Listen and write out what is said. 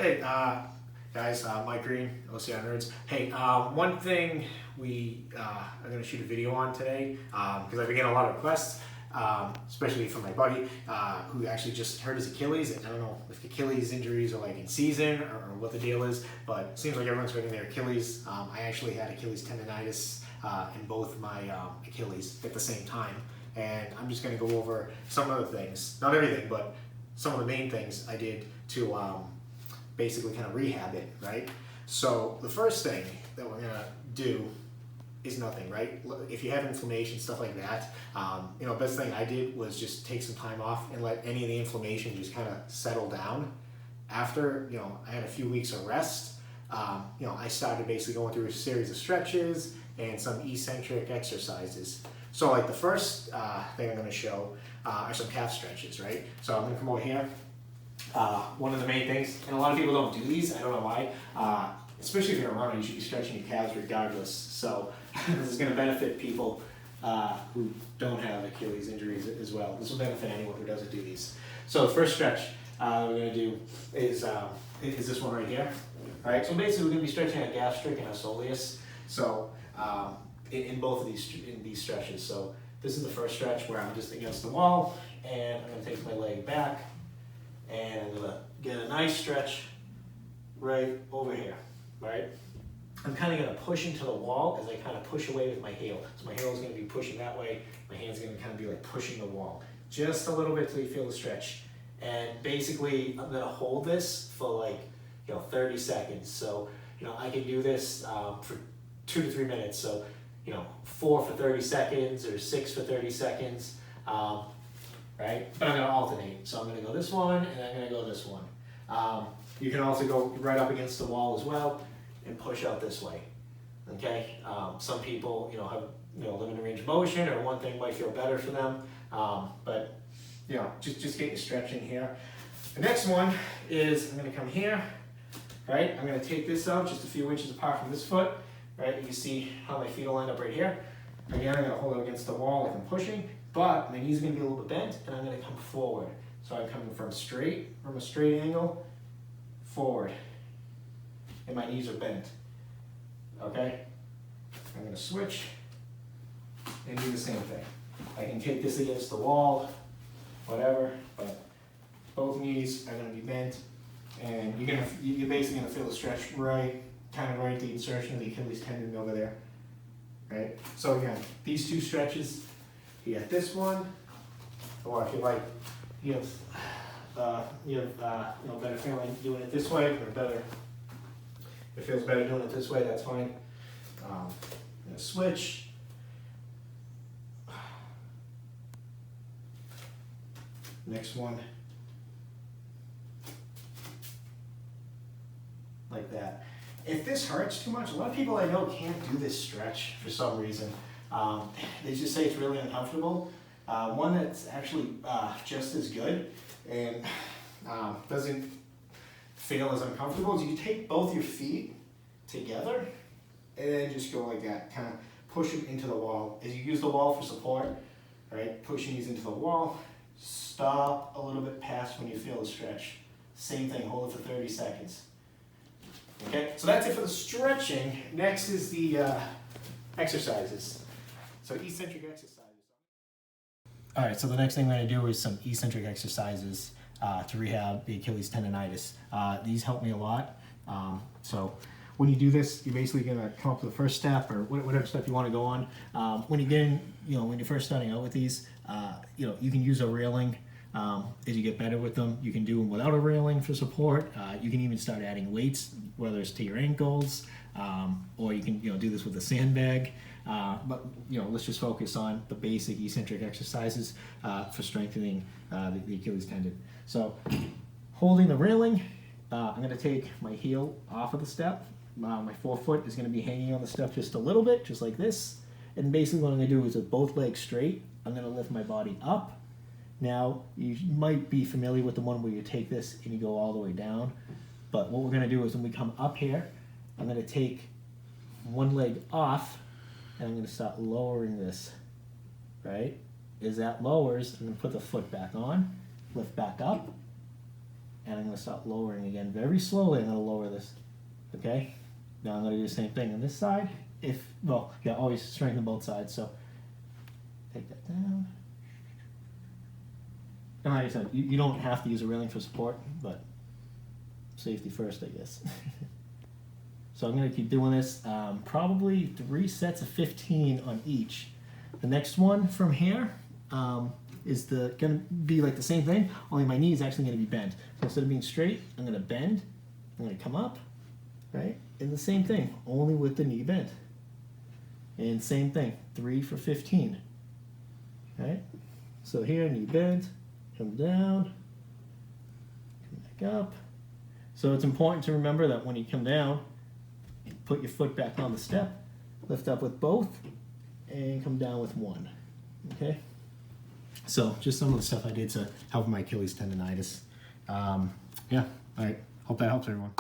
Hey, guys, Mike Green, OCI Nerds. Hey, one thing we are going to shoot a video on today, because I've been getting a lot of requests, especially from my buddy who actually just hurt his Achilles. And I don't know if Achilles injuries are like in season or what the deal is, but it seems like everyone's hurting their Achilles. I actually had Achilles Tendonitis in both my Achilles at the same time. And I'm just going to go over some of the things, not everything, but some of the main things I did to basically kind of rehab it, right? So the first thing that we're gonna do is nothing, right? If you have inflammation, stuff like that, best thing I did was just take some time off and let any of the inflammation just kind of settle down. After, I had a few weeks of rest, I started basically going through a series of stretches and some eccentric exercises. So like the first thing I'm gonna show are some calf stretches, right? So I'm gonna come over here. One of the main things, and a lot of people don't do these, I don't know why, especially if you're a runner, you should be stretching your calves regardless. So this is going to benefit people who don't have Achilles injuries as well. This will benefit anyone who doesn't do these. So the first stretch we're going to do is this one right here. All right, so basically we're going to be stretching a gastric and a soleus. So in both of these stretches. So this is the first stretch where I'm just against the wall, and I'm going to take my leg back. And I'm gonna get a nice stretch right over here, right? I'm kind of gonna push into the wall as I kind of push away with my heel. So my heel is gonna be pushing that way. My hand's gonna kind of be like pushing the wall. Just a little bit till you feel the stretch. And basically, I'm gonna hold this for like, 30 seconds. So, I can do this for 2 to 3 minutes. So, 4 for 30 seconds or 6 for 30 seconds. Right? But I'm going to alternate. So I'm going to go this one, and I'm going to go this one. You can also go right up against the wall as well and push out this way. Okay? Some people, have limited range of motion, or one thing might feel better for them. But just get your stretching here. The next one is I'm going to come here. Right? I'm going to take this out just a few inches apart from this foot. Right? You can see how my feet will end up right here. Again, I'm going to hold it against the wall like I'm pushing. But my knees are going to be a little bit bent, and I'm going to come forward. So I'm coming from a straight angle, forward. And my knees are bent. Okay? I'm going to switch and do the same thing. I can take this against the wall, whatever, but both knees are going to be bent. And you're basically going to feel the stretch right the insertion of the Achilles tendon over there. Right? So again, these two stretches. You got this one, or if you like, you have better feeling doing it this way, or better. If it feels better doing it this way, that's fine. I'm gonna switch. Next one, like that. If this hurts too much, a lot of people I know can't do this stretch for some reason. They just say it's really uncomfortable. One that's actually just as good and doesn't feel as uncomfortable is you take both your feet together and then just go like that, kind of push them into the wall. As you use the wall for support, right? Pushing these into the wall. Stop a little bit past when you feel the stretch. Same thing, hold it for 30 seconds. Okay, so that's it for the stretching. Next is the exercises. So eccentric exercises. All right, so the next thing we're going to do is some eccentric exercises to rehab the Achilles tendonitis. These help me a lot. So when you do this, you're basically going to come up with the first step or whatever step you want to go on. When you get in, when you're first starting out with these, you can use a railing. As you get better with them, you can do them without a railing for support. You can even start adding weights, whether it's to your ankles, or you can do this with a sandbag. But let's just focus on the basic eccentric exercises for strengthening the Achilles tendon. So holding the railing, I'm going to take my heel off of the step. My forefoot is going to be hanging on the step just a little bit, just like this. And basically what I'm going to do is with both legs straight, I'm going to lift my body up. Now, you might be familiar with the one where you take this and you go all the way down. But what we're going to do is when we come up here, I'm going to take one leg off and I'm going to start lowering this, right? As that lowers, I'm going to put the foot back on, lift back up, and I'm going to start lowering again. Very slowly I'm going to lower this, okay? Now I'm going to do the same thing on this side. Always strengthen both sides, so take that down. And like I said, you don't have to use a railing for support, but safety first, I guess. So I'm going to keep doing this, probably 3 sets of 15 on each. The next one from here is going to be like the same thing, only my knee is actually going to be bent. So instead of being straight, I'm going to bend, I'm going to come up, right? And the same thing, only with the knee bent. And same thing, 3 for 15, right? So here, knee bent, come down, come back up. So it's important to remember that when you come down, put your foot back on the step, lift up with both, and come down with one, okay? So just some of the stuff I did to help my Achilles tendonitis. Yeah, all right, hope that helps everyone.